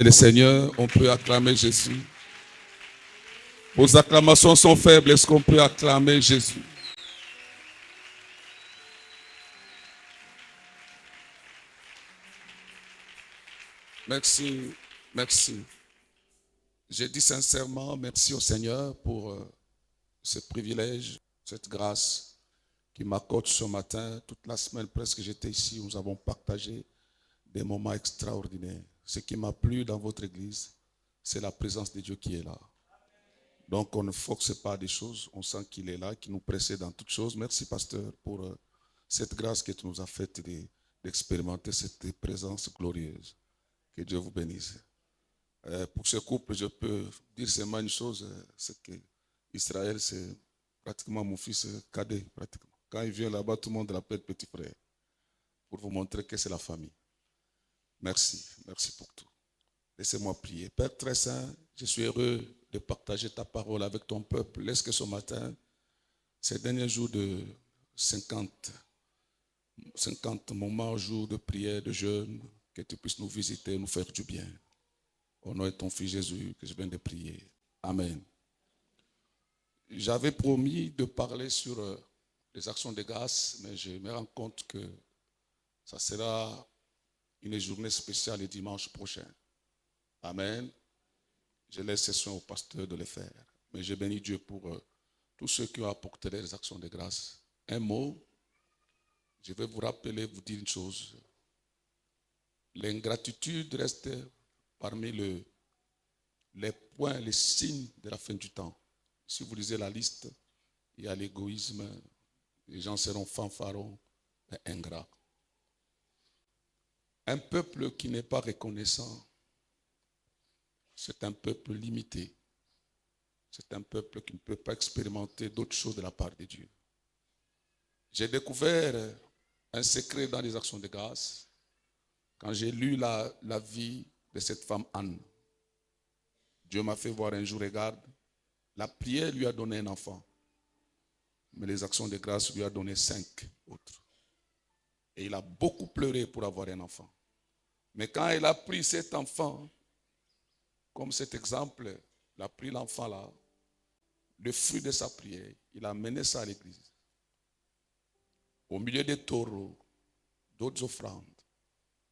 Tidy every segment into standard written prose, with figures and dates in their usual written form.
Et le Seigneur, on peut acclamer Jésus. Vos acclamations sont faibles, est-ce qu'on peut acclamer Jésus? Merci, merci. Je dis sincèrement merci au Seigneur pour ce privilège, cette grâce qui m'accorde ce matin. Toute la semaine presque j'étais ici, nous avons partagé des moments extraordinaires. Ce qui m'a plu dans votre église, c'est la présence de Dieu qui est là. Donc on ne force pas des choses, on sent qu'il est là, qu'il nous précède dans toutes choses. Merci pasteur pour cette grâce que tu nous as faite d'expérimenter cette présence glorieuse. Que Dieu vous bénisse. Pour ce couple, je peux dire seulement une chose, c'est que Israël, c'est pratiquement mon fils cadet. Pratiquement. Quand il vient là-bas, tout le monde l'appelle petit frère, pour vous montrer que c'est la famille. Merci, merci pour tout. Laissez-moi prier. Père très saint, je suis heureux de partager ta parole avec ton peuple. Laisse que ce matin, ces derniers jours de 50 moments, jours de prière, de jeûne, que tu puisses nous visiter, nous faire du bien. Au nom de ton Fils Jésus que je viens de prier. Amen. J'avais promis de parler sur les actions de grâce, mais je me rends compte que ça sera une journée spéciale le dimanche prochain. Amen. Je laisse session au pasteur de le faire. Mais je bénis Dieu pour tous ceux qui ont apporté les actions de grâce. Un mot, je vais vous rappeler, vous dire une chose. L'ingratitude reste parmi les points, les signes de la fin du temps. Si vous lisez la liste, il y a l'égoïsme, les gens seront fanfarons et ingrats. Un peuple qui n'est pas reconnaissant, c'est un peuple limité. C'est un peuple qui ne peut pas expérimenter d'autres choses de la part de Dieu. J'ai découvert un secret dans les actions de grâce quand j'ai lu la vie de cette femme Anne. Dieu m'a fait voir un jour, regarde, la prière lui a donné un enfant, mais les actions de grâce lui a donné 5 autres. Et il a beaucoup pleuré pour avoir un enfant. Mais quand elle a pris cet enfant, comme cet exemple, il a pris l'enfant là, le fruit de sa prière, il a mené ça à l'église. Au milieu des taureaux, d'autres offrandes,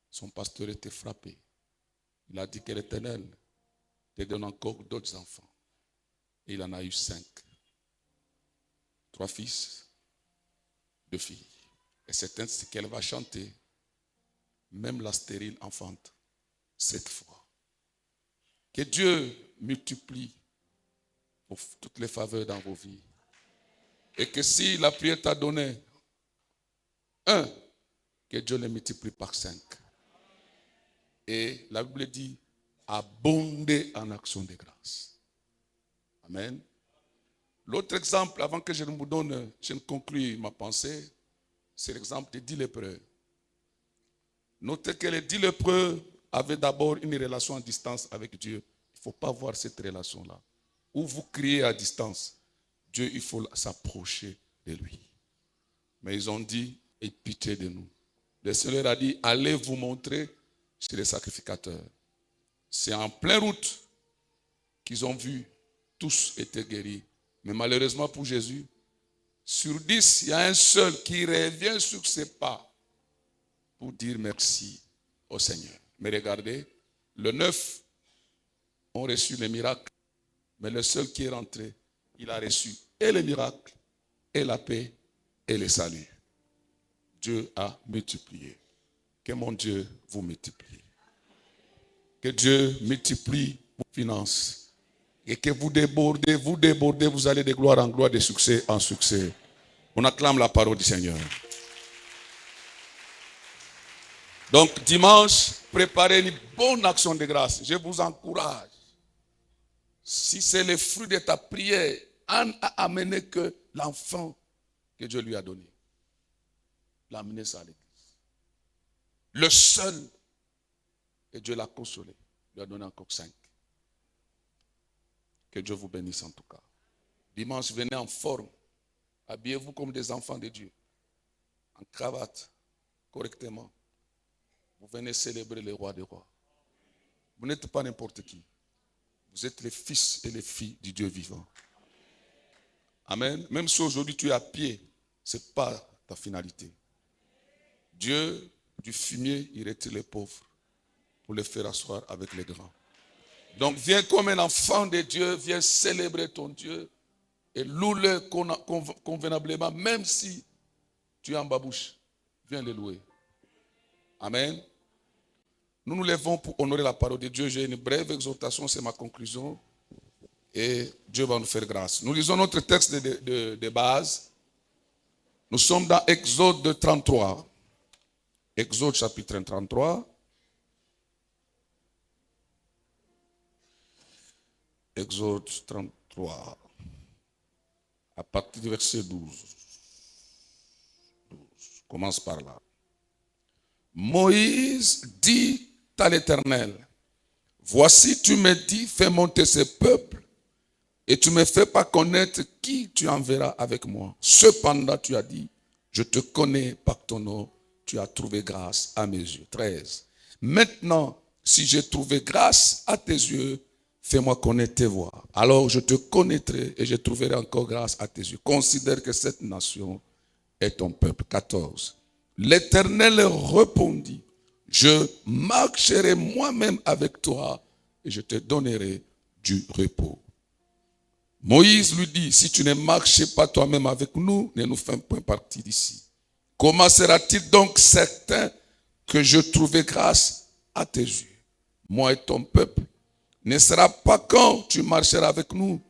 son pasteur était frappé. Il a dit que l'Éternel te donne encore d'autres enfants. Et il en a eu 5. 3 fils, 2 filles. Et c'est ainsi qu'elle va chanter, même la stérile enfante, 7 fois. Que Dieu multiplie pour toutes les faveurs dans vos vies. Et que si la prière t'a donné 1, que Dieu le multiplie par 5. Et la Bible dit, abonder en action de grâce. Amen. L'autre exemple, avant que je ne conclue ma pensée, c'est l'exemple des 10 lépreux. Notez que les 10 lépreux avaient d'abord une relation à distance avec Dieu. Il ne faut pas voir cette relation-là. Où vous criez à distance, Dieu, il faut s'approcher de lui. Mais ils ont dit, aie pitié de nous. Le Seigneur a dit, allez vous montrer chez les sacrificateurs. C'est en pleine route qu'ils ont vu, tous étaient guéris. Mais malheureusement pour Jésus, sur 10, il y a un seul qui revient sur ses pas pour dire merci au Seigneur. Mais regardez, le 9 ont reçu les miracles, mais le seul qui est rentré, il a reçu et les miracles, et la paix, et le salut. Dieu a multiplié. Que mon Dieu vous multiplie. Que Dieu multiplie vos finances. Et que vous débordez, vous allez de gloire en gloire, de succès en succès. On acclame la parole du Seigneur. Donc dimanche, préparez une bonne action de grâce. Je vous encourage. Si c'est le fruit de ta prière, Anne a amené que l'enfant que Dieu lui a donné. Il a amené ça à l'église. Le seul, et Dieu l'a consolé. Il lui a donné encore 5. Que Dieu vous bénisse en tout cas. Dimanche, venez en forme. Habillez-vous comme des enfants de Dieu. En cravate, correctement. Vous venez célébrer le roi des rois. Vous n'êtes pas n'importe qui. Vous êtes les fils et les filles du Dieu vivant. Amen. Même si aujourd'hui tu es à pied, ce n'est pas ta finalité. Dieu, du fumier, il retire les pauvres pour les faire asseoir avec les grands. Donc viens comme un enfant de Dieu, viens célébrer ton Dieu et loue-le convenablement, même si tu es en babouche. Viens le louer. Amen. Nous nous levons pour honorer la parole de Dieu. J'ai une brève exhortation, c'est ma conclusion. Et Dieu va nous faire grâce. Nous lisons notre texte de base. Nous sommes dans Exode 33. Exode chapitre 33. Exode 33. À partir du verset 12. Commence par là. Moïse dit à l'Éternel, voici tu me dis, fais monter ce peuple, et tu ne me fais pas connaître qui tu enverras avec moi. Cependant, tu as dit, je te connais par ton nom, tu as trouvé grâce à mes yeux. 13. Maintenant, si j'ai trouvé grâce à tes yeux, fais-moi connaître tes voies. Alors je te connaîtrai et je trouverai encore grâce à tes yeux. Considère que cette nation est ton peuple. 14. L'Éternel répondit, je marcherai moi-même avec toi et je te donnerai du repos. Moïse lui dit, si tu ne marches pas toi-même avec nous, ne nous fais point partie d'ici. Comment sera-t-il donc certain que je trouverai grâce à tes yeux? Moi et ton peuple, ne sera pas quand tu marcheras avec nous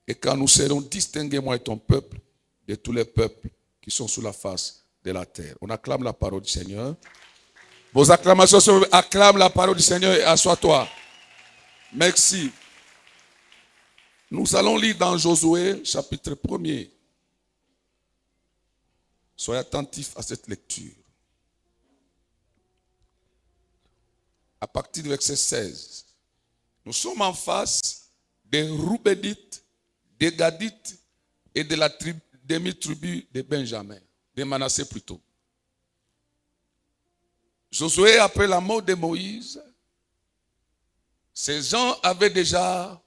et quand nous serons distingués, moi et ton peuple, de tous les peuples qui sont sous la face de la terre. On acclame la parole du Seigneur. Vos acclamations sont acclame la parole du Seigneur et assois-toi. Merci. Nous allons lire dans Josué, chapitre 1er. Soyez attentifs à cette lecture. À partir du verset 16. Nous sommes en face des Roubédites, des Gadites et de la demi-tribu de Benjamin, de Manassé plutôt. Josué, après la mort de Moïse, ces gens avaient déjà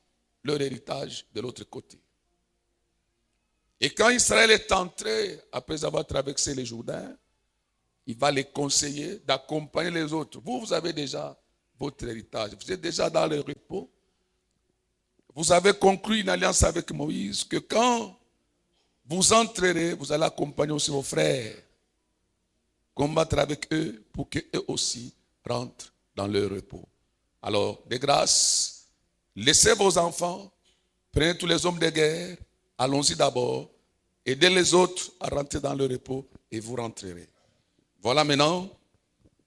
leur héritage de l'autre côté. Et quand Israël est entré, après avoir traversé les Jourdains, il va les conseiller d'accompagner les autres. Vous avez déjà votre héritage. Vous êtes déjà dans le repos. Vous avez conclu une alliance avec Moïse que quand vous entrerez, vous allez accompagner aussi vos frères. Combattre avec eux pour qu'eux aussi rentrent dans leur repos. Alors, de grâce, laissez vos enfants, prenez tous les hommes de guerre, allons-y d'abord, aidez les autres à rentrer dans le repos et vous rentrerez. Voilà maintenant,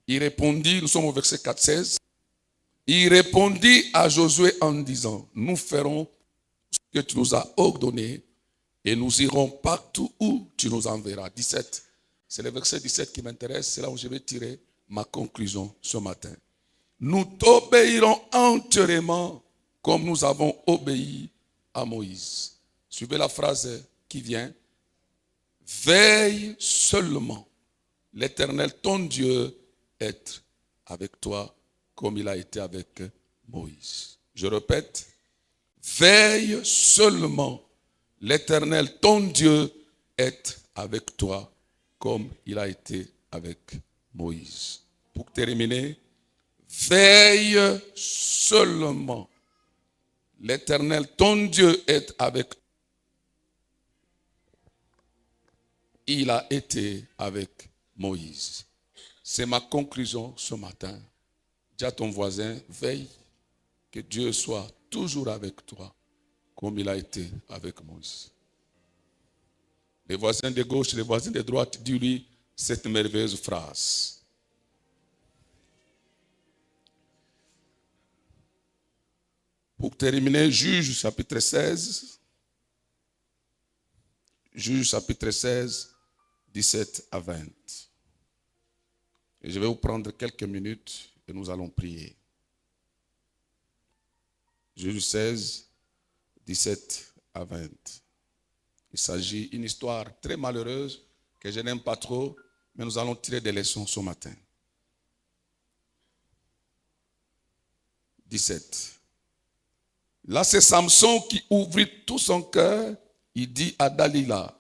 il répondit, nous sommes au verset 4-16, il répondit à Josué en disant, nous ferons ce que tu nous as ordonné et nous irons partout où tu nous enverras. 17, c'est le verset 17 qui m'intéresse, c'est là où je vais tirer ma conclusion ce matin. Nous t'obéirons entièrement comme nous avons obéi à Moïse. Suivez la phrase qui vient. Veille seulement, l'Éternel ton Dieu être avec toi comme il a été avec Moïse. Je répète, veille seulement, l'Éternel ton Dieu être avec toi comme il a été avec Moïse. Pour terminer, veille seulement, l'Éternel ton Dieu est avec toi. Il a été avec Moïse. C'est ma conclusion ce matin. Dis à ton voisin, veille que Dieu soit toujours avec toi, comme il a été avec Moïse. Les voisins de gauche et les voisins de droite, dis-lui cette merveilleuse phrase. Pour terminer, Juge chapitre 16. Juge chapitre 16, 17 à 20. Et je vais vous prendre quelques minutes et nous allons prier. Juge 16, 17 à 20. Il s'agit d'une histoire très malheureuse que je n'aime pas trop, mais nous allons tirer des leçons ce matin. 17. Là, c'est Samson qui ouvrit tout son cœur. Il dit à Dalila,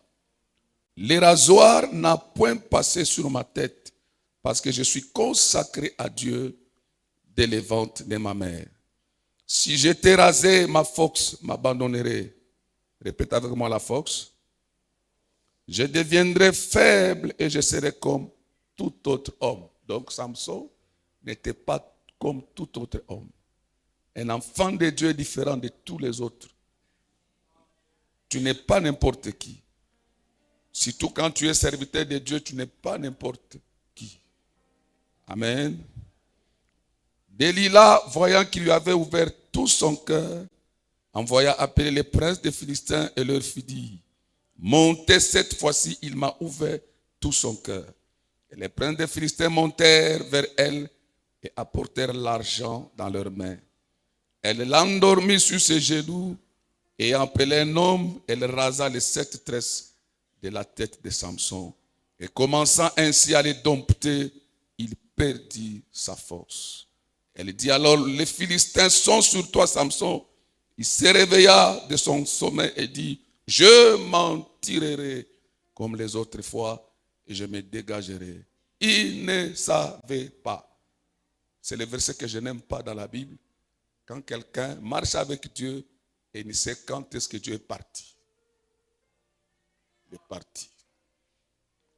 les rasoirs n'a point passé sur ma tête, parce que je suis consacré à Dieu dès le ventre de ma mère. Si j'étais rasé, ma force m'abandonnerait. Répète avec moi la force. Je deviendrai faible et je serai comme tout autre homme. Donc Samson n'était pas comme tout autre homme. Un enfant de Dieu est différent de tous les autres. Tu n'es pas n'importe qui. Surtout quand tu es serviteur de Dieu, tu n'es pas n'importe qui. Amen. Delilah, voyant qu'il lui avait ouvert tout son cœur, envoya appeler les princes des Philistins et leur fit dire, montez cette fois-ci, il m'a ouvert tout son cœur. Et les princes des Philistins montèrent vers elle et apportèrent l'argent dans leurs mains. Elle l'endormit sur ses genoux et appelait un homme, elle rasa les 7 tresses de la tête de Samson. Et commençant ainsi à les dompter, il perdit sa force. Elle dit alors, les Philistins sont sur toi, Samson. Il se réveilla de son sommeil et dit, je m'en tirerai comme les autres fois et je me dégagerai. Il ne savait pas. C'est le verset que je n'aime pas dans la Bible. Quand quelqu'un marche avec Dieu et ne sait quand est-ce que Dieu est parti. Il est parti.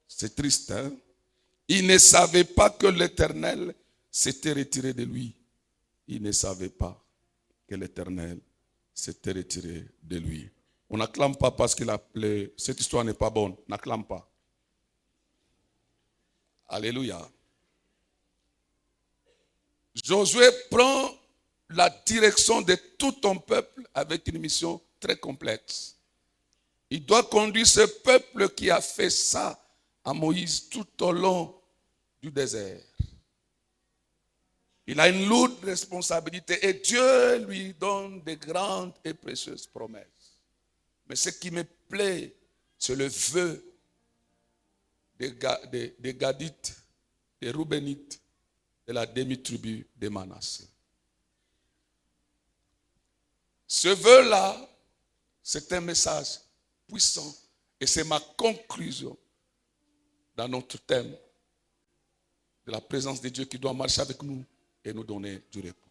C'est triste, hein? Il ne savait pas que l'Éternel s'était retiré de lui. Il ne savait pas que l'Éternel s'était retiré de lui. On n'acclame pas parce qu'il a appelé. Cette histoire n'est pas bonne. N'acclame pas. Alléluia. Josué prend la direction de tout ton peuple avec une mission très complexe. Il doit conduire ce peuple qui a fait ça à Moïse tout au long du désert. Il a une lourde responsabilité et Dieu lui donne de grandes et précieuses promesses. Mais ce qui me plaît, c'est le vœu des Gadites, des Roubénites, de la demi-tribu de Manassé. Ce vœu-là, c'est un message puissant et c'est ma conclusion dans notre thème de la présence de Dieu qui doit marcher avec nous et nous donner du repos.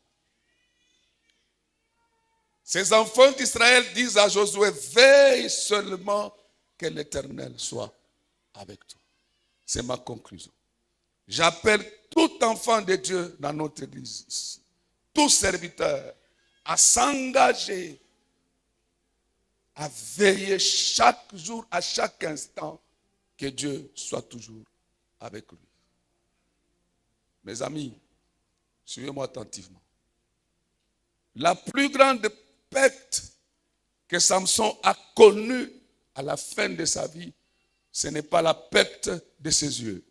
Ces enfants d'Israël disent à Josué, veille seulement que l'Éternel soit avec toi. C'est ma conclusion. J'appelle tout enfant de Dieu dans notre église ici, tout serviteur, à s'engager, à veiller chaque jour, à chaque instant, que Dieu soit toujours avec lui. Mes amis, suivez-moi attentivement. La plus grande perte que Samson a connue à la fin de sa vie, ce n'est pas la perte de ses yeux.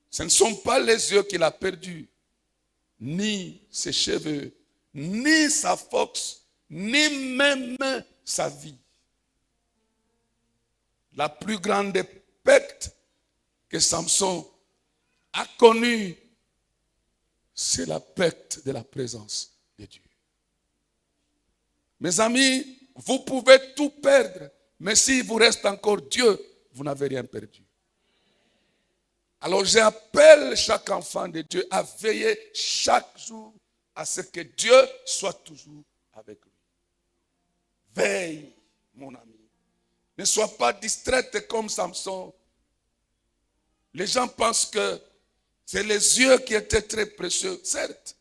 Ce ne sont pas les yeux qu'il a perdus, ni ses cheveux, ni sa force, ni même sa vie. La plus grande perte que Samson a connue, c'est la perte de la présence de Dieu. Mes amis, vous pouvez tout perdre, mais s'il vous reste encore Dieu, vous n'avez rien perdu. Alors j'appelle chaque enfant de Dieu à veiller chaque jour à ce que Dieu soit toujours avec lui. Veille, mon ami. Ne sois pas distraite comme Samson. Les gens pensent que c'est les yeux qui étaient très précieux. Certes,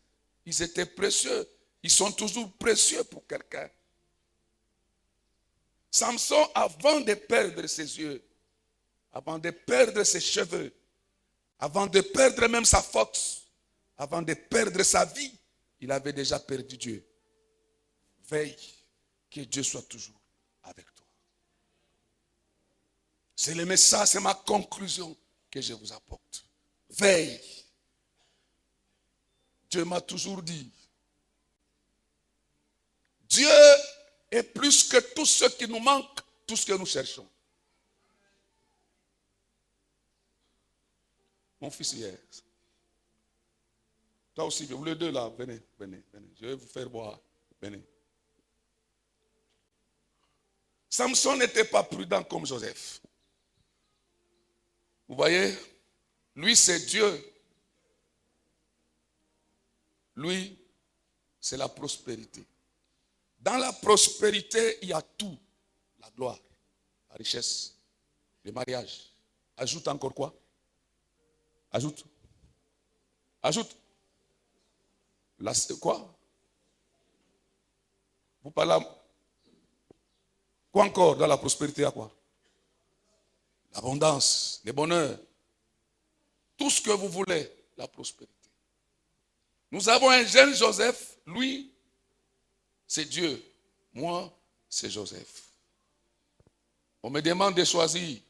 ils étaient précieux. Ils sont toujours précieux pour quelqu'un. Samson, avant de perdre ses yeux, avant de perdre ses cheveux, avant de perdre même sa force, avant de perdre sa vie, il avait déjà perdu Dieu. Veille que Dieu soit toujours avec toi. C'est le message, c'est ma conclusion que je vous apporte. Veille. Dieu m'a toujours dit, Dieu est plus que tout ce qui nous manque, tout ce que nous cherchons. Mon fils hier, Toi aussi, vous les deux là, venez, venez, venez. Je vais vous faire voir. Venez. Samson n'était pas prudent comme Joseph. Vous voyez, lui c'est Dieu. Lui, c'est la prospérité. Dans la prospérité, il y a tout. La gloire, la richesse, le mariage. Ajoute encore quoi? Ajoute. Ajoute. Quoi? Vous parlez. Quoi encore dans la prospérité, à quoi? L'abondance, le bonheur. Tout ce que vous voulez, la prospérité. Nous avons un jeune Joseph, lui, c'est Dieu. Moi, c'est Joseph. On me demande de choisir.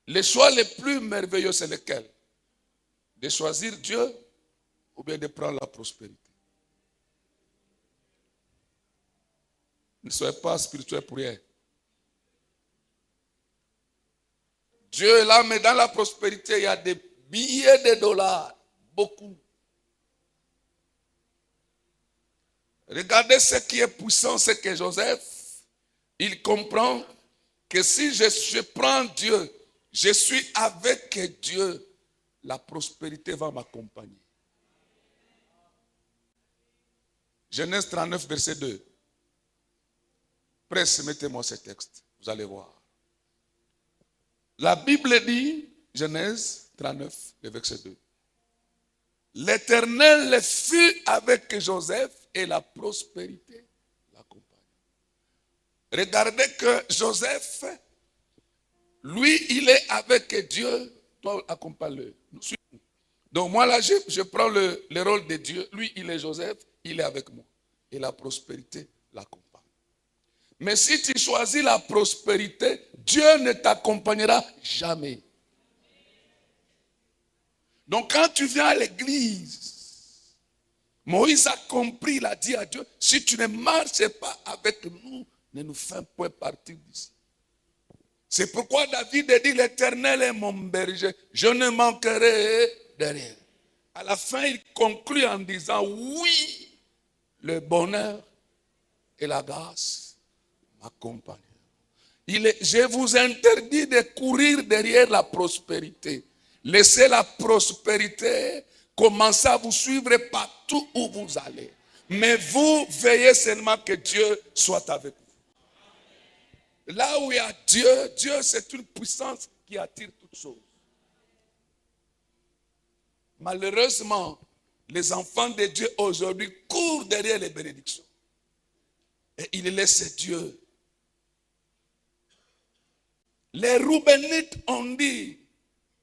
Les choix les plus merveilleux, c'est lesquels? De choisir Dieu ou bien de prendre la prospérité. Ne soyez pas spirituel pour rien. Dieu est là, mais dans la prospérité, il y a des billets de dollars. Beaucoup. Regardez ce qui est puissant, c'est que Joseph, il comprend que si je prends Dieu, je suis avec Dieu, la prospérité va m'accompagner. Genèse 39, verset 2. Presse, mettez-moi ce texte, vous allez voir. La Bible dit, Genèse 39, le verset 2. L'Éternel fut avec Joseph et la prospérité l'accompagne. Regardez que Joseph, lui, il est avec Dieu, toi accompagne-le. Donc moi là, je prends le rôle de Dieu. Lui, il est Joseph, il est avec moi. Et la prospérité l'accompagne. Mais si tu choisis la prospérité, Dieu ne t'accompagnera jamais. Donc quand tu viens à l'église, Moïse a compris, il a dit à Dieu, si tu ne marches pas avec nous, ne nous fais point partir d'ici. C'est pourquoi David a dit, l'Éternel est mon berger, je ne manquerai de rien. À la fin, il conclut en disant, oui, le bonheur et la grâce m'accompagnent. Je vous interdis de courir derrière la prospérité. Laissez la prospérité commencer à vous suivre partout où vous allez. Mais vous veillez seulement que Dieu soit avec vous. Là où il y a Dieu, Dieu c'est une puissance qui attire toutes choses. Malheureusement, les enfants de Dieu aujourd'hui courent derrière les bénédictions. Et ils laissent Dieu. Les Roubénites ont dit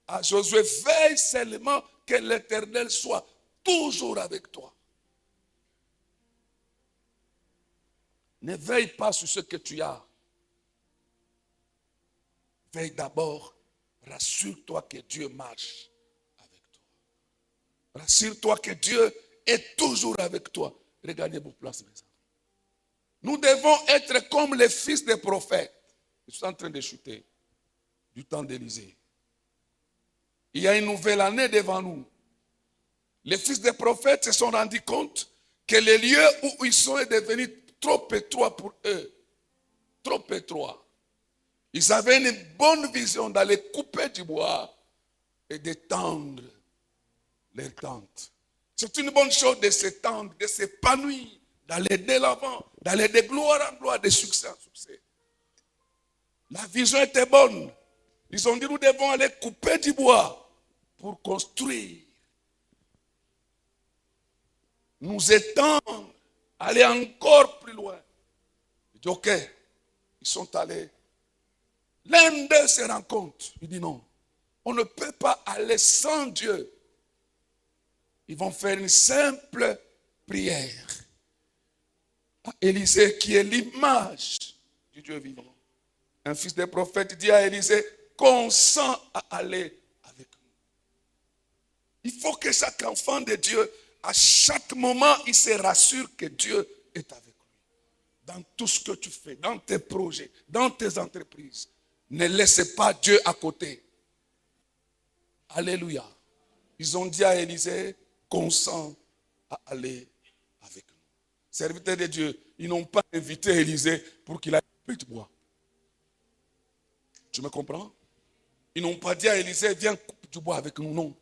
à Josué, veille seulement que l'Éternel soit toujours avec toi. Ne veille pas sur ce que tu as. Veille d'abord, rassure-toi que Dieu marche avec toi. Rassure-toi que Dieu est toujours avec toi. Regardez vos places, mes amis. Nous devons être comme les fils des prophètes. Ils sont en train de chuter du temps d'Élysée. Il y a une nouvelle année devant nous. Les fils des prophètes se sont rendus compte que les lieux où ils sont est devenu trop étroit pour eux. Trop étroit. Ils avaient une bonne vision d'aller couper du bois et d'étendre les tentes. C'est une bonne chose de s'étendre, de s'épanouir, d'aller de l'avant, d'aller de gloire en gloire, de succès en succès. La vision était bonne. Ils ont dit, nous devons aller couper du bois pour construire. Nous étendre, aller encore plus loin. Il dit, ok, ils sont allés. L'un d'eux se rend compte. Il dit non, on ne peut pas aller sans Dieu. Ils vont faire une simple prière à Élisée qui est l'image du Dieu vivant. Un fils de prophète dit à Élisée, consent à aller avec nous. Il faut que chaque enfant de Dieu, à chaque moment, il se rassure que Dieu est avec lui. Dans tout ce que tu fais, dans tes projets, dans tes entreprises. Ne laissez pas Dieu à côté. Alléluia. Ils ont dit à Élisée, consent à aller avec nous. Serviteurs de Dieu, ils n'ont pas invité Élisée pour qu'il aille couper du bois. Tu me comprends? Ils n'ont pas dit à Élisée, viens couper du bois avec nous, non.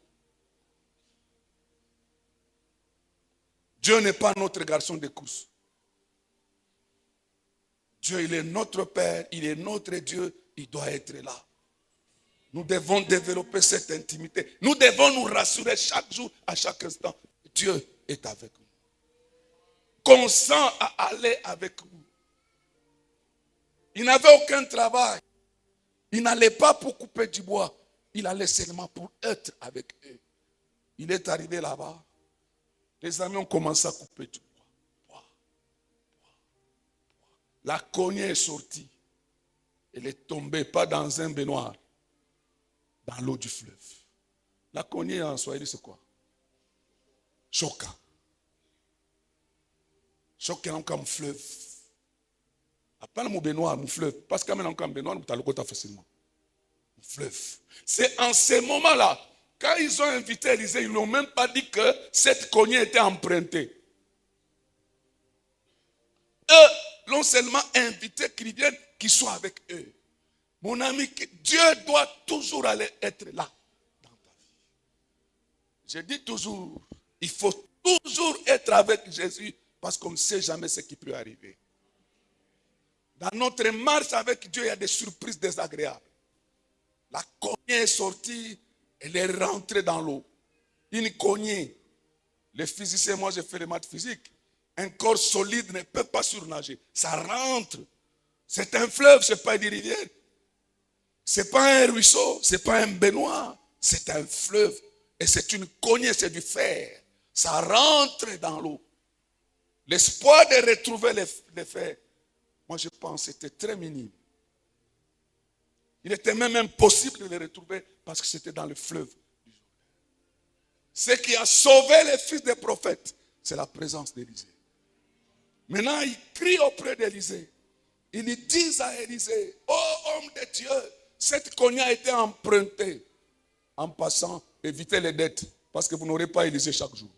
Dieu n'est pas notre garçon de course. Dieu, il est notre Père, il est notre Dieu, il doit être là. Nous devons développer cette intimité. Nous devons nous rassurer chaque jour, à chaque instant. Dieu est avec nous. Consent à aller avec nous. Il n'avait aucun travail. Il n'allait pas pour couper du bois. Il allait seulement pour être avec eux. Il est arrivé là-bas. Les amis ont commencé à couper du bois. La cognée est sortie. Elle est tombée, pas dans un baignoire, dans l'eau du fleuve. La cognée en Swahili, c'est quoi? Choka. Choka est comme fleuve. Appelle mon baignoire, mon fleuve. Parce que quand même, comme baignoire, tu as le côté facilement. Mon fleuve. C'est en ce moment-là, quand ils ont invité Élisée, ils n'ont même pas dit que cette cognée était empruntée. Eux l'ont seulement invité qu'ils viennent, qu'ils soient avec eux. Mon ami, Dieu doit toujours aller être là dans ta vie. Je dis toujours, il faut toujours être avec Jésus parce qu'on ne sait jamais ce qui peut arriver. Dans notre marche avec Dieu, il y a des surprises désagréables. La cognée est sortie, elle est rentrée dans l'eau. Une cognée. Les physiciens, moi j'ai fait les maths physiques. Un corps solide ne peut pas surnager. Ça rentre. C'est un fleuve, ce n'est pas une rivière. Ce n'est pas un ruisseau, ce n'est pas un baignoire. C'est un fleuve. Et c'est une cognée, c'est du fer. Ça rentre dans l'eau. L'espoir de retrouver les fers, moi je pense que c'était très minime. Il était même impossible de les retrouver parce que c'était dans le fleuve du Jourdain. Ce qui a sauvé les fils des prophètes, c'est la présence d'Élisée. Maintenant, ils crient auprès d'Élisée. Ils disent à Élisée, ô homme de Dieu, cette cognée a été empruntée. En passant, évitez les dettes, parce que vous n'aurez pas Élisée chaque jour.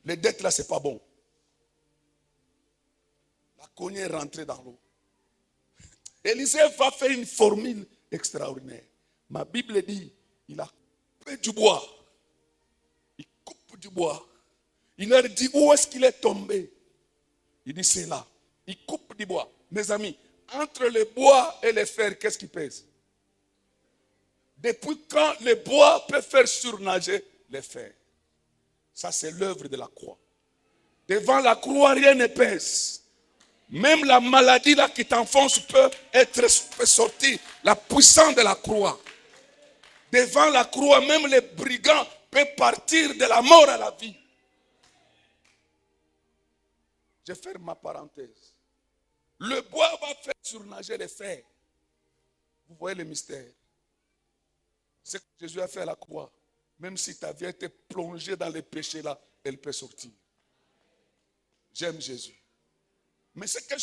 Les dettes là, ce n'est pas bon. La cognée est rentrée dans l'eau. Élisée va faire une formule extraordinaire. Ma Bible dit, il a coupé du bois. Il coupe du bois. Il leur dit, où est-ce qu'il est tombé? Il dit, c'est là. Il coupe du bois. Mes amis, entre le bois et le fer, qu'est-ce qui pèse? Depuis quand le bois peut faire surnager le fer? Ça, c'est l'œuvre de la croix. Devant la croix, rien ne pèse. Même la maladie là qui t'enfonce peut sortir. La puissance de la croix. Devant la croix, même les brigands peuvent partir de la mort à la vie. Je ferme ma parenthèse. Le bois va faire surnager les fers. Vous voyez le mystère. Ce que Jésus a fait à la croix, même si ta vie a été plongée dans les péchés là, elle peut sortir. J'aime Jésus. Mais ce que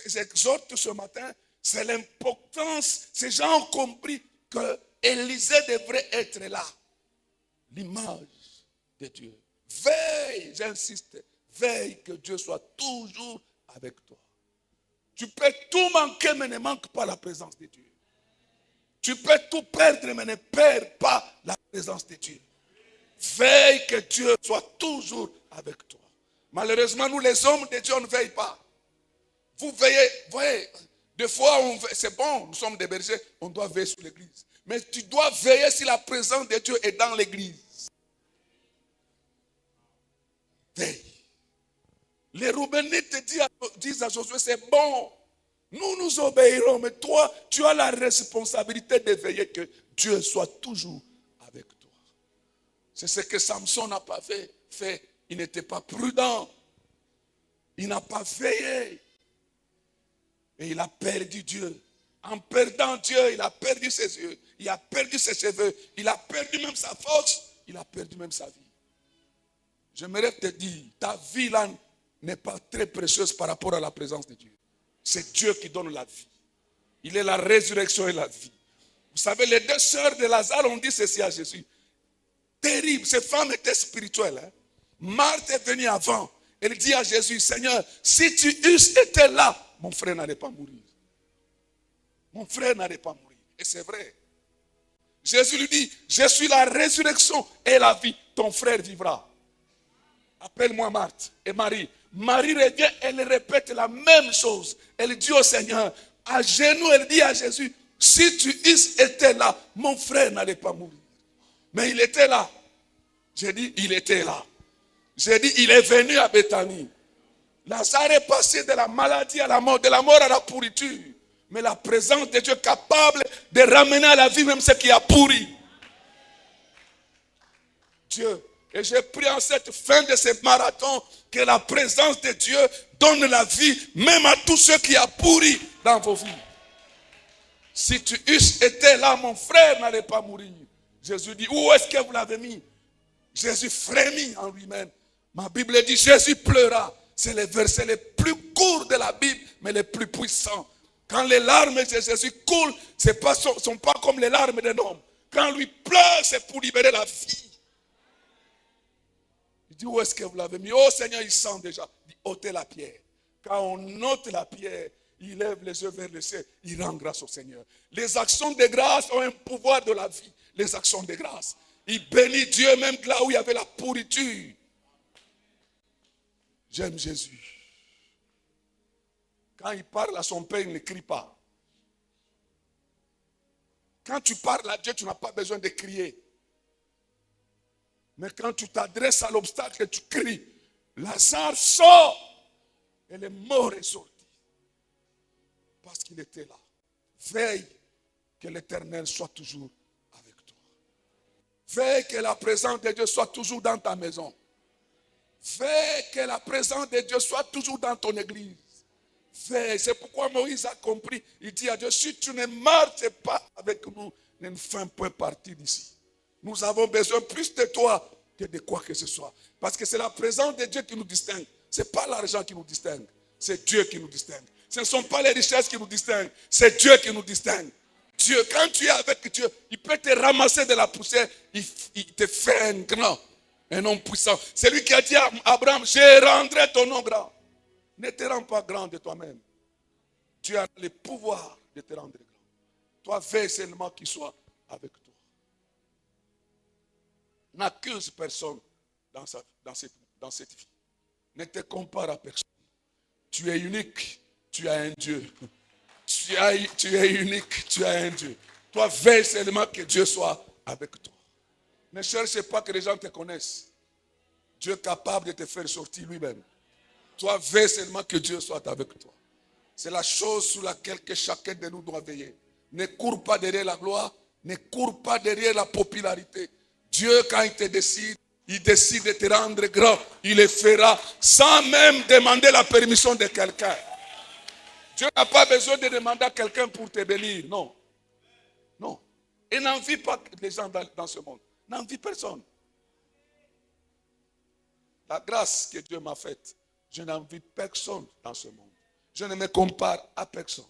j'exhorte ce matin, c'est l'importance. Ces gens ont compris que Élisée devrait être là. L'image de Dieu. Veille, j'insiste, veille que Dieu soit toujours avec toi. Tu peux tout manquer, mais ne manque pas la présence de Dieu. Tu peux tout perdre, mais ne perds pas la présence de Dieu. Veille que Dieu soit toujours avec toi. Malheureusement, nous les hommes de Dieu, on ne veille pas. Vous veillez, voyez, des fois, c'est bon, nous sommes des bergers, on doit veiller sur l'église. Mais tu dois veiller si la présence de Dieu est dans l'église. Veille. Les Roubénites disent à Josué, c'est bon, nous obéirons, mais toi, tu as la responsabilité de veiller que Dieu soit toujours avec toi. C'est ce que Samson n'a pas fait. Il n'était pas prudent. Il n'a pas veillé. Et il a perdu Dieu. En perdant Dieu, il a perdu ses yeux. Il a perdu ses cheveux. Il a perdu même sa force. Il a perdu même sa vie. J'aimerais te dire, ta vie là n'est pas très précieuse par rapport à la présence de Dieu. C'est Dieu qui donne la vie. Il est la résurrection et la vie. Vous savez, les deux sœurs de Lazare ont dit ceci à Jésus. terrible. Cette femme était spirituelle. Hein. Marthe est venue avant. Elle dit à Jésus, Seigneur, si tu eusses été là, mon frère n'allait pas mourir. Mon frère n'allait pas mourir. Et c'est vrai. Jésus lui dit, je suis la résurrection et la vie. Ton frère vivra. Appelle-moi Marthe et Marie. Marie revient, elle répète la même chose. Elle dit au Seigneur, à genoux, elle dit à Jésus, si tu eusses été là, mon frère n'allait pas mourir. Mais il était là. J'ai dit, il était là. J'ai dit, il est venu à Béthanie. Lazare est passé de la maladie à la mort, de la mort à la pourriture. Mais la présence de Dieu est capable de ramener à la vie même ce qui a pourri. Dieu. Et j'ai pris en cette fin de ce marathon que la présence de Dieu donne la vie même à tous ceux qui a pourri dans vos vies. Si tu eusses été là, mon frère n'allait pas mourir. Jésus dit, où est-ce que vous l'avez mis? Jésus frémit en lui-même. Ma Bible dit, Jésus pleura. C'est les versets les plus courts de la Bible, mais les plus puissants. Quand les larmes de Jésus coulent, ce ne sont pas comme les larmes d'un homme. Quand lui pleure, c'est pour libérer la vie. Il dit, où est-ce que vous l'avez mis? Oh Seigneur, il sent déjà. Il dit, ôtez la pierre. Quand on ôte la pierre, il lève les yeux vers le ciel, il rend grâce au Seigneur. Les actions de grâce ont un pouvoir de la vie. Les actions de grâce. Il bénit Dieu même là où il y avait la pourriture. J'aime Jésus. Quand il parle à son Père, il ne crie pas. Quand tu parles à Dieu, tu n'as pas besoin de crier. Mais quand tu t'adresses à l'obstacle, tu cries. Lazare sort. Et le mort est sorti. Parce qu'il était là. Veille que l'Éternel soit toujours avec toi. Veille que la présence de Dieu soit toujours dans ta maison. Veille que la présence de Dieu soit toujours dans ton église. Veille. C'est pourquoi Moïse a compris. Il dit à Dieu, si tu ne marches pas avec nous, nous ne faisons pas partie d'ici. Nous avons besoin plus de toi que de quoi que ce soit. Parce que c'est la présence de Dieu qui nous distingue. Ce n'est pas l'argent qui nous distingue. C'est Dieu qui nous distingue. Ce ne sont pas les richesses qui nous distinguent. C'est Dieu qui nous distingue. Dieu, quand tu es avec Dieu, il peut te ramasser de la poussière. Il te fait un grand, un homme puissant. C'est lui qui a dit à Abraham, je rendrai ton nom grand. Ne te rends pas grand de toi-même. Tu as le pouvoir de te rendre grand. Toi, veille seulement qu'il soit avec toi. N'accuse personne dans cette vie. Ne te compare à personne. Tu es unique, tu as un Dieu. Tu es unique, tu as un Dieu. Toi, veille seulement que Dieu soit avec toi. Ne cherche pas que les gens te connaissent. Dieu est capable de te faire sortir lui-même. Toi, veille seulement que Dieu soit avec toi. C'est la chose sur laquelle que chacun de nous doit veiller. Ne cours pas derrière la gloire, ne cours pas derrière la popularité. Dieu, quand il décide de te rendre grand, il le fera sans même demander la permission de quelqu'un. Dieu n'a pas besoin de demander à quelqu'un pour te bénir. Non. Non. Et n'envie pas les gens dans ce monde. N'envie personne. La grâce que Dieu m'a faite, je n'envie personne dans ce monde. Je ne me compare à personne.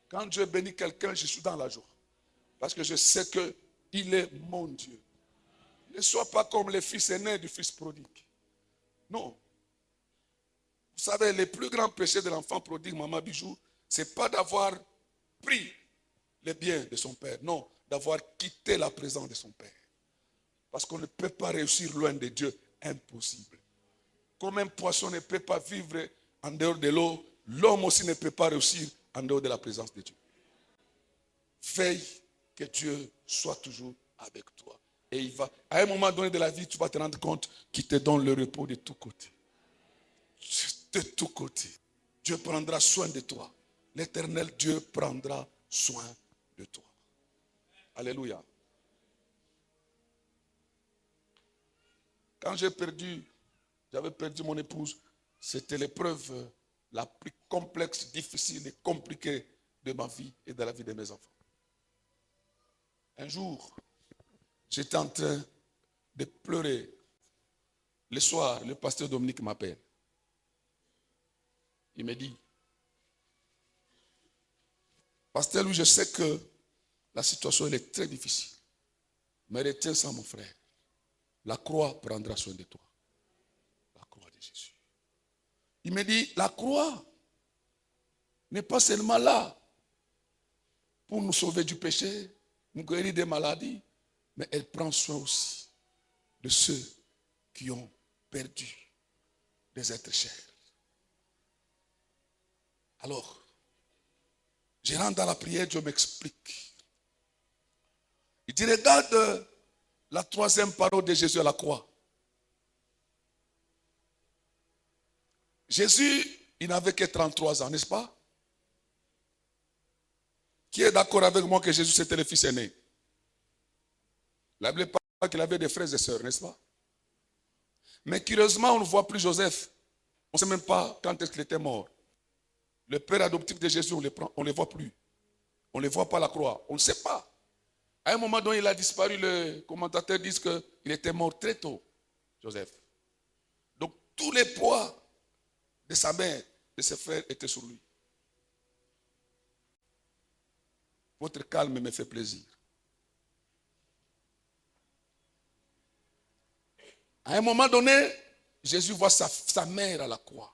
Quand Dieu bénit quelqu'un, je suis dans la joie. Parce que je sais qu'il est mon Dieu. Ne sois pas comme les fils aînés du fils prodigue. Non. Vous savez, le plus grand péché de l'enfant prodigue, maman Bijou, ce n'est pas d'avoir pris les biens de son père. Non, d'avoir quitté la présence de son père. Parce qu'on ne peut pas réussir loin de Dieu. Impossible. Comme un poisson ne peut pas vivre en dehors de l'eau, l'homme aussi ne peut pas réussir en dehors de la présence de Dieu. Veille que Dieu soit toujours avec toi. Et il va, à un moment donné de la vie, tu vas te rendre compte qu'il te donne le repos de tous côtés. De tous côtés. Dieu prendra soin de toi. L'Éternel Dieu prendra soin de toi. Alléluia. Quand j'avais perdu mon épouse, c'était l'épreuve la plus complexe, difficile et compliquée de ma vie et de la vie de mes enfants. Un jour, j'étais en train de pleurer. Le soir, le pasteur Dominique m'appelle. Il me dit, pasteur Louis, je sais que la situation elle est très difficile, mais retiens ça mon frère. la croix prendra soin de toi. La croix de Jésus. Il me dit, la croix n'est pas seulement là pour nous sauver du péché, nous guérir des maladies, mais elle prend soin aussi de ceux qui ont perdu des êtres chers. Alors, je rentre dans la prière, Dieu m'explique. Il dit, regarde la troisième parole de Jésus à la croix. Jésus, il n'avait que 33 ans, n'est-ce pas? Qui est d'accord avec moi que Jésus c'était le fils aîné? La Bible parle qu'il avait des frères et sœurs, n'est-ce pas? Mais curieusement, on ne voit plus Joseph. On ne sait même pas quand est-ce qu'il était mort. Le père adoptif de Jésus, on ne les voit plus. On ne les voit pas à la croix. On ne sait pas. À un moment donné, il a disparu. Les commentateurs disent qu'il était mort très tôt, Joseph. Donc, tous les poids de sa mère, de ses frères étaient sur lui. Votre calme me fait plaisir. À un moment donné, Jésus voit sa mère à la croix.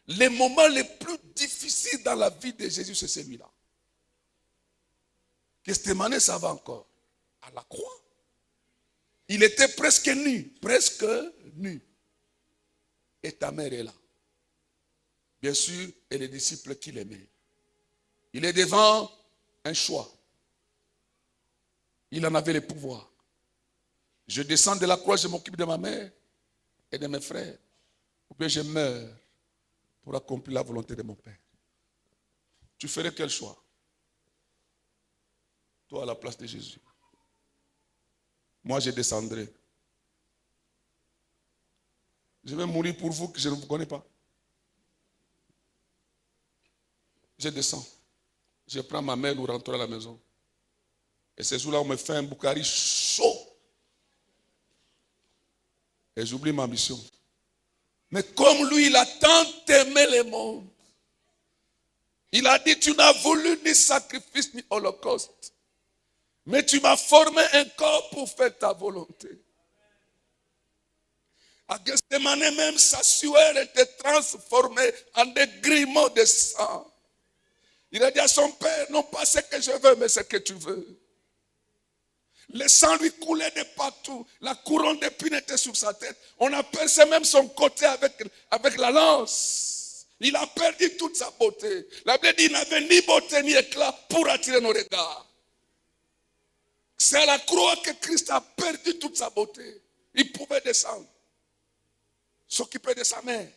Les moments les plus difficiles dans la vie de Jésus, c'est celui-là. Gethsémane, ça va encore. À la croix. Il était presque nu. Presque nu. Et ta mère est là. Bien sûr, et les disciples qui l'aimaient. Il est devant un choix. Il en avait le pouvoir. Je descends de la croix, je m'occupe de ma mère et de mes frères. Ou bien je meurs pour accomplir la volonté de mon Père. Tu ferais quel choix? Toi à la place de Jésus. Moi je descendrai. Je vais mourir pour vous que je ne vous connais pas. Je descends. Je prends ma mère, nous rentrons à la maison. Et ce jour-là, on me fait un boucari chaud. Et j'oublie ma mission. Mais comme lui, il a tant aimé le monde. Il a dit, tu n'as voulu ni sacrifice ni holocauste. Mais tu m'as formé un corps pour faire ta volonté. À Gethsémane même, sa sueur était transformée en des grumeaux de sang. Il a dit à son père, non pas ce que je veux, mais ce que tu veux. Le sang lui coulait de partout. La couronne d'épines était sur sa tête. On aperçait même son côté avec la lance. Il a perdu toute sa beauté. La Bible dit qu'il n'avait ni beauté ni éclat pour attirer nos regards. C'est à la croix que Christ a perdu toute sa beauté. Il pouvait descendre, s'occuper de sa mère.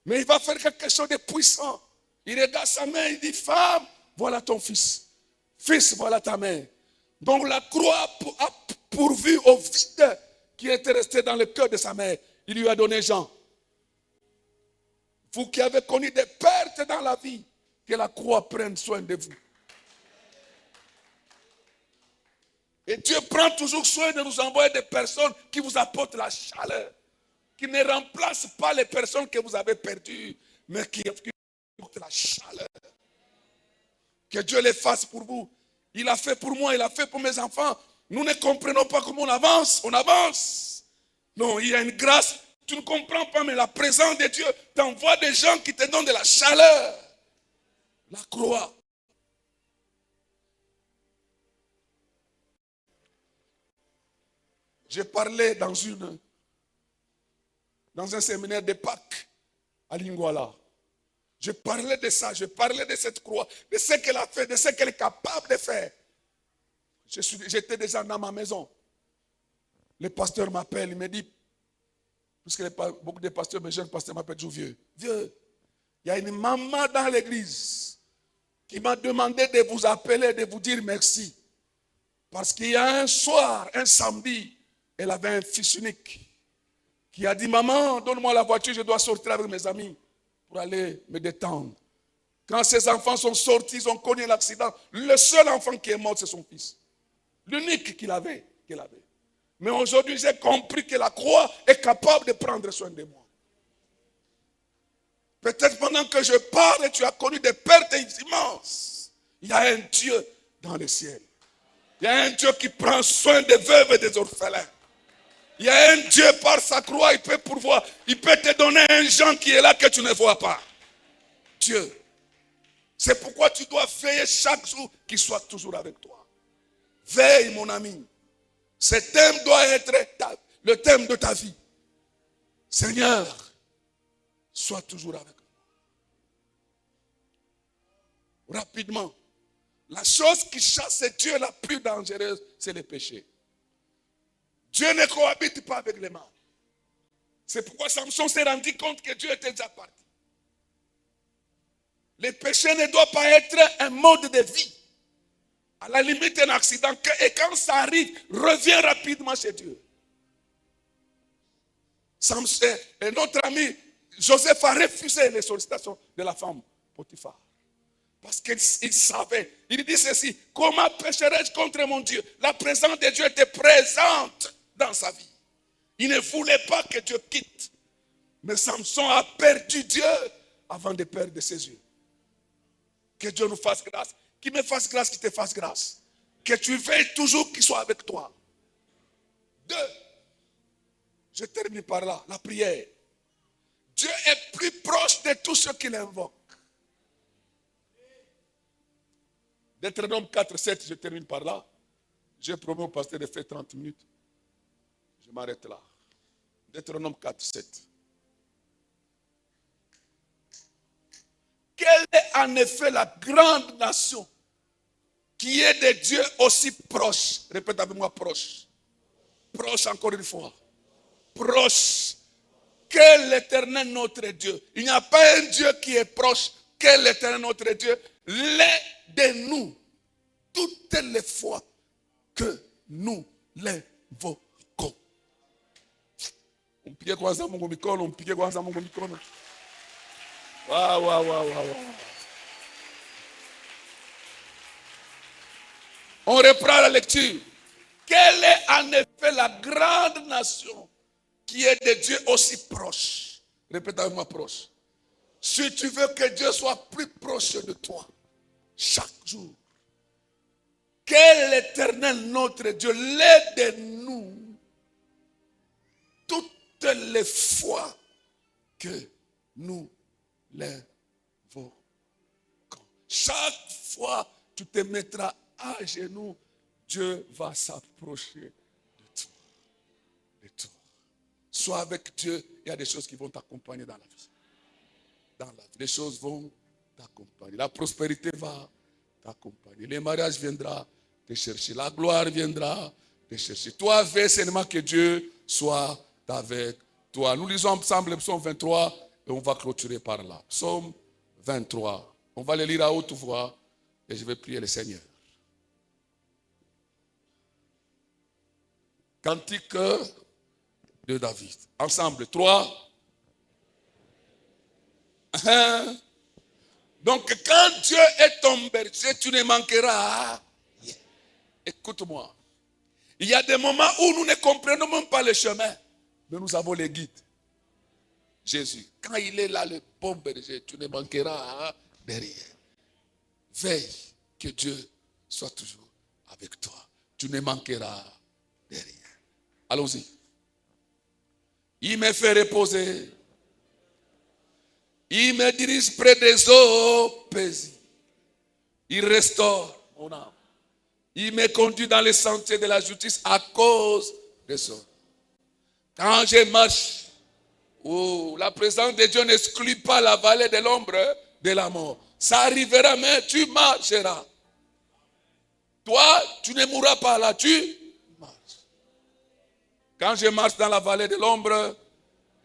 Mais il va faire quelque chose de puissant. Il regarde sa mère, il dit, femme, voilà ton fils. Fils, voilà ta mère. Donc la croix a pourvu au vide qui était resté dans le cœur de sa mère. Il lui a donné Jean. Vous qui avez connu des pertes dans la vie, que la croix prenne soin de vous. Et Dieu prend toujours soin de nous envoyer des personnes qui vous apportent la chaleur, qui ne remplacent pas les personnes que vous avez perdues, mais qui apportent la chaleur. Que Dieu les fasse pour vous. Il a fait pour moi, il a fait pour mes enfants. Nous ne comprenons pas comment on avance. On avance. Non, il y a une grâce. Tu ne comprends pas, mais la présence de Dieu t'envoie des gens qui te donnent de la chaleur. La croix. J'ai parlé dans un séminaire de Pâques à Linguala. Je parlais de ça, je parlais de cette croix, de ce qu'elle a fait, de ce qu'elle est capable de faire. J'étais déjà dans ma maison. Le pasteur m'appelle, il me dit, puisque beaucoup de pasteurs, mes jeunes pasteurs m'appellent toujours vieux. Vieux, il y a une maman dans l'église qui m'a demandé de vous appeler, de vous dire merci. Parce qu'il y a un soir, un samedi, elle avait un fils unique qui a dit, maman, donne-moi la voiture, je dois sortir avec mes amis pour aller me détendre. Quand ses enfants sont sortis, ils ont connu l'accident. Le seul enfant qui est mort, c'est son fils. L'unique qu'elle avait. Mais aujourd'hui, j'ai compris que la croix est capable de prendre soin de moi. Peut-être pendant que je parle, tu as connu des pertes immenses. Il y a un Dieu dans le ciel. Il y a un Dieu qui prend soin des veuves et des orphelins. Il y a un Dieu par sa croix, il peut pourvoir. Il peut te donner un Jean qui est là que tu ne vois pas. Dieu. C'est pourquoi tu dois veiller chaque jour qu'il soit toujours avec toi. Veille, mon ami. Ce thème doit être le thème de ta vie. Seigneur, sois toujours avec moi. Rapidement. La chose qui chasse Dieu la plus dangereuse, c'est le péché. Dieu ne cohabite pas avec les mâles. C'est pourquoi Samson s'est rendu compte que Dieu était déjà parti. Le péché ne doit pas être un mode de vie. À la limite, un accident. Et quand ça arrive, reviens rapidement chez Dieu. Samson, et notre ami Joseph a refusé les sollicitations de la femme Potiphar. Parce qu'il savait. Il dit ceci: comment pécherai-je contre mon Dieu? La présence de Dieu était présente dans sa vie. Il ne voulait pas que Dieu quitte. Mais Samson a perdu Dieu avant de perdre ses yeux. Que Dieu nous fasse grâce. Qu'il me fasse grâce, qu'il te fasse grâce. Que tu veilles toujours qu'il soit avec toi. 2. Je termine par là. La prière. Dieu est plus proche de tous ceux qui l'invoquent. Deutéronome 4, 7, je termine par là. J'ai promis au pasteur de faire 30 minutes. Je m'arrête là. Deutéronome 4, 7. Quelle est en effet la grande nation qui est de Dieu aussi proche? Répète avec moi, proche. Proche encore une fois. Proche que l'Éternel notre Dieu. Il n'y a pas un Dieu qui est proche que l'Éternel notre Dieu. L'est de nous toutes les fois que nous l'invoquons. On pique quoi ça mon micro, on pique quoi ça mon micro. Waouh. On reprend la lecture. Quelle est en effet la grande nation qui est de Dieu aussi proche? Répète avec moi, proche. Si tu veux que Dieu soit plus proche de toi, chaque jour, que l'Éternel notre Dieu l'ait de nous toutes les fois que nous l'invoquons. Chaque fois tu te mettras à genoux, Dieu va s'approcher de toi. Sois avec Dieu, il y a des choses qui vont t'accompagner dans la vie. Les choses vont t'accompagner. La prospérité va t'accompagner. Les mariages viendront te chercher. La gloire viendra te chercher. Toi, veille seulement que Dieu soit avec toi. Nous lisons ensemble le psaume 23 et on va clôturer par là. Psaume 23. On va le lire à haute voix et je vais prier le Seigneur. Cantique de David. Ensemble, 3. Donc, quand Dieu est ton berger, tu ne manqueras rien. Écoute-moi. Il y a des moments où nous ne comprenons même pas le chemin, mais nous avons les guides. Jésus, quand il est là, le bon berger, tu ne manqueras de rien. Veille que Dieu soit toujours avec toi. Tu ne manqueras de rien. Allons-y. Il me fait reposer. Il me dirige près des eaux paisibles. Il restaure mon âme. Il me conduit dans les sentiers de la justice à cause de son. Quand je marche, la présence de Dieu n'exclut pas la vallée de l'ombre de la mort. Ça arrivera, mais tu marcheras. Toi, tu ne mourras pas là, tu marches. Quand je marche dans la vallée de l'ombre,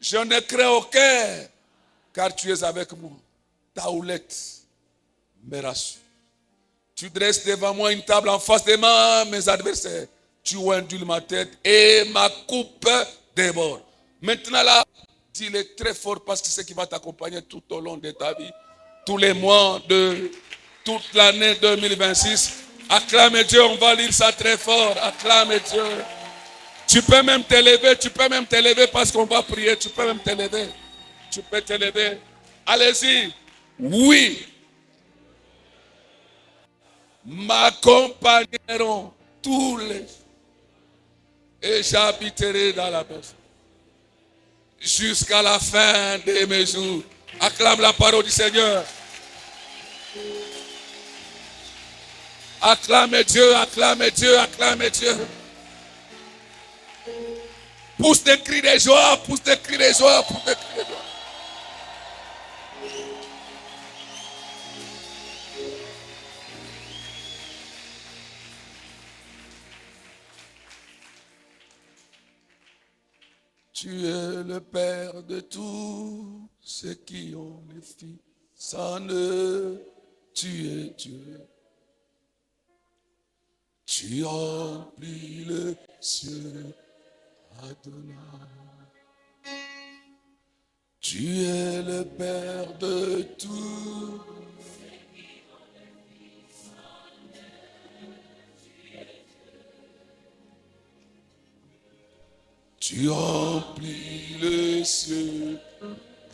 je ne crains aucun, car tu es avec moi. Ta houlette me rassure. Tu dresses devant moi une table en face de mes adversaires. Tu ondules ma tête et ma coupe déborde. Maintenant là, dis-le très fort parce que c'est ce qui va t'accompagner tout au long de ta vie. Tous les mois de toute l'année 2026. Acclame Dieu, on va lire ça très fort. Acclame Dieu. Tu peux même te lever parce qu'on va prier. Tu peux même te lever. Tu peux te lever. Allez-y. Oui. M'accompagneront tous les... Et j'habiterai dans la maison jusqu'à la fin de mes jours. Acclame la parole du Seigneur. Acclame Dieu, acclame Dieu, acclame Dieu. Pousse des cris de joie, pousse des cris de joie, pousse des cris de joie. Tu es le Père de tous ceux qui ont les fils en eux. Tu es Dieu. Tu remplis le ciel, Adonai. Tu es le Père de tous. Tu remplis le ciel,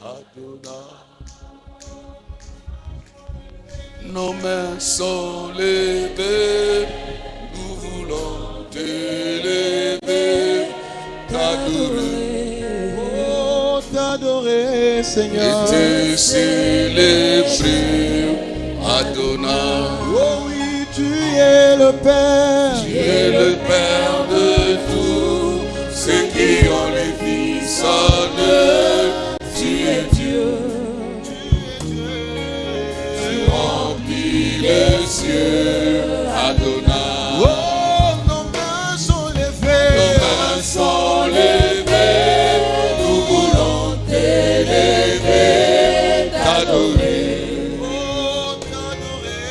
Adonai. Nos mains sont levées, nous voulons t'élever, t'adorer. Oh, t'adorer, Seigneur. Et te célébrer, Adonai. Oh oui, tu es le Père. Tu es le Père de tous ceux qui ont les fils en eux. Tu es Dieu. Les cieux, Adonai. Oh, nos mains sont levées. Nos mains sont levées. Nous voulons t'élever, t'adorer. Oh, t'adorer.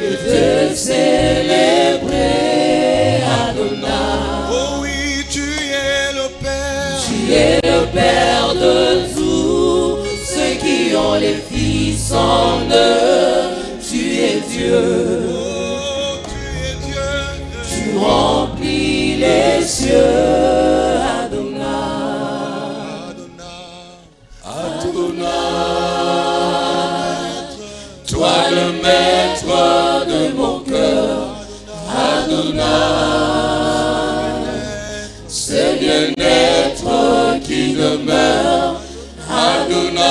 Et te célébrer, Adonai. Oh oui, tu es le Père. Tu es le Père de tous ceux qui ont les fils en eux. Tu es Dieu, Oh, tu es Dieu. tu remplis les cieux, Adonai. Adonai, toi le maître de mon cœur, Adonai, c'est bien-être qui demeure, Adonai.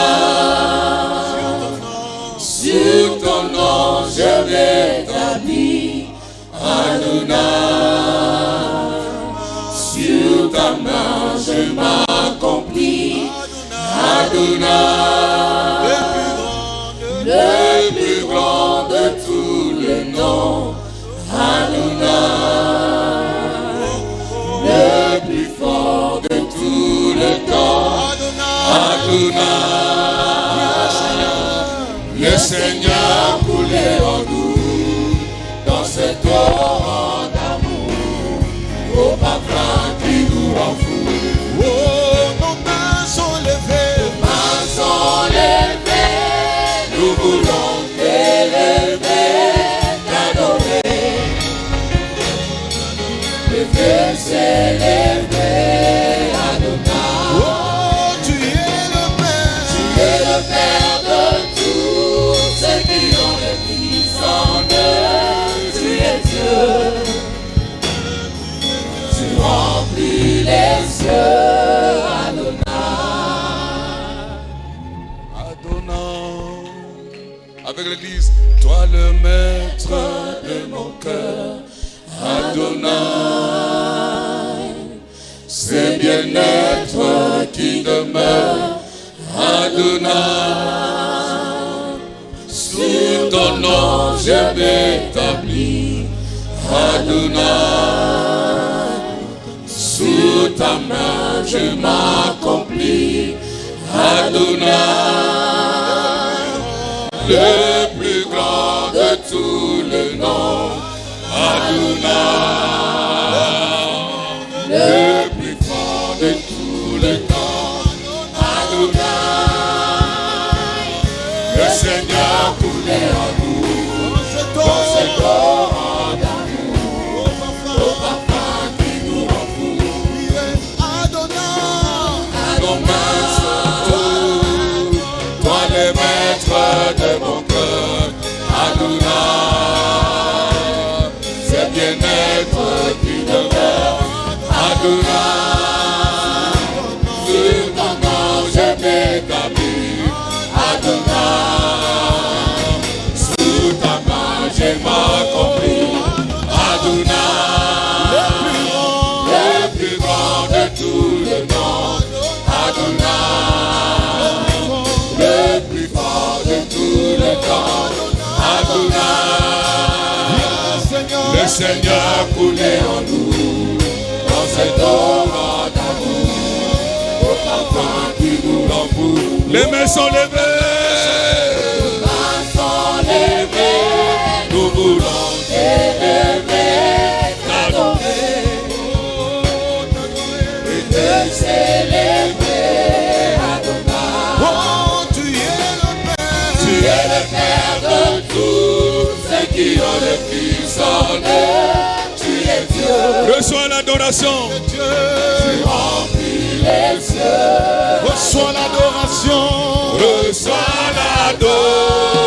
Sur ton nom je m'établis, Adonai. Sur ta main je m'accomplis, Adonai. Le plus grand de tous les noms, Adonai. Le plus fort de tout le temps, Adonai. Le Seigneur coulait en nous dans ce torrent d'amour, au parfum qui nous rend fous. Oh, nos mains sont levées. Nos mains sont levées, nous voulons t'élever, t'adorer, et te célébrer, Adonai. Oh, tu es le Père. Tu es le Père de tous ceux qui ont le Fils en eux. Tu es Dieu. Tu remplis les cieux, Adonai. Adonai. Avec l'église, toi le maître de mon cœur, Adonai. C'est bien-être qui demeure, Adonai. Sous ton nom je m'établis, Adonai. Sous ta main je m'accomplis, Adonai. Le plus grand de tous les noms, Adonai. Le plus fort de tous les temps, Adonai. Le Seigneur coulait en nous dans ce torrent d'amour, au parfum qui nous rend fous. Nos mains sont toutes, toi le maître de mon cœur, Adonai. C'est bien-être le Seigneur coulait en nous, dans cet orage d'amour, au parfum qui nous l'envoûte. Les mains sont levées, nous voulons t'élever, t'adorer, et te célébrer, Adonai. Oh, tu es le Père. Tu es le Père de tous ceux qui ont le Fils en eux. Tu es Dieu. Reçois l'adoration. Dieu. Tu remplis les cieux. Reçois l'adoration. Reçois l'adoration.